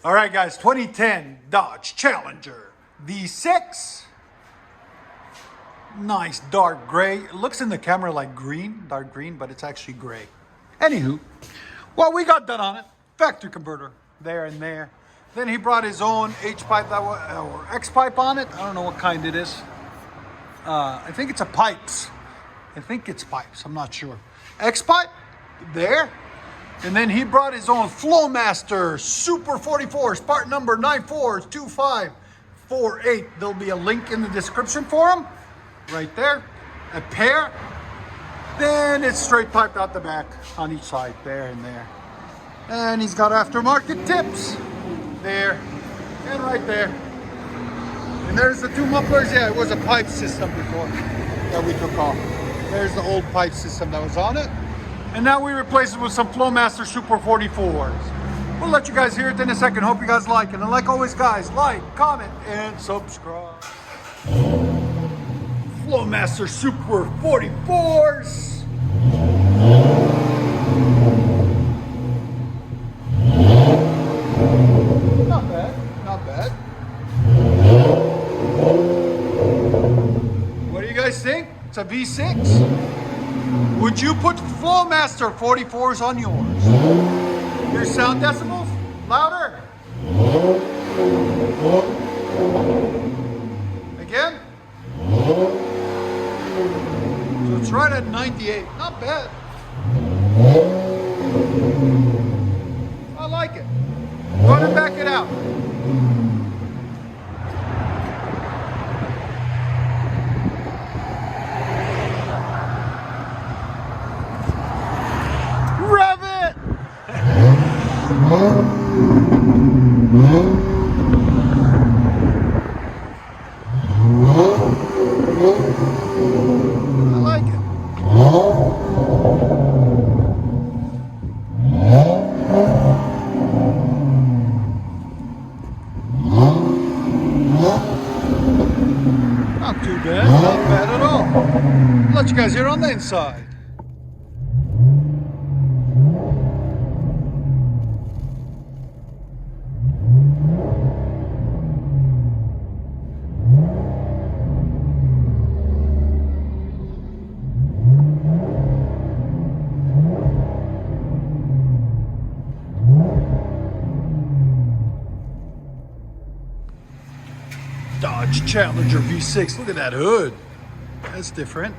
All right, guys, 2010 Dodge Challenger V6. Nice dark gray. It looks in the camera like green, dark green, but it's actually gray. Anywho, well, we got done on it. Factory converter there and there. Then he brought his own H-pipe or X-pipe on it. I don't know what kind it is. I think it's a pipes. I think it's pipes. I'm not sure. X-pipe there. And then he brought his own FLOWMASTER Super 44s, part number 942548. There'll be a link in the description for him, right there. A pair. Then it's straight piped out the back on each side, there and there. And he's got aftermarket tips, there and right there. And there's the two mufflers. Yeah, it was a pipe system before that we took off. There's the old pipe system that was on it. And now we replace it with some FLOWMASTER Super 44s. We'll let you guys hear it in a second. Hope you guys like it. And like always, guys, like, comment, and subscribe. FLOWMASTER Super 44s. Not bad, not bad. What do you guys think? It's a V6. Would you put FLOWMASTER 44s on yours? Your sound decibels? Louder. Again? So it's right at 98. Not bad. I like it. Go ahead and back it out. Rev it! I like it. Not too bad, not bad at all. I'll let you guys hear on the inside. Dodge Challenger V6. Look at that hood. That's different.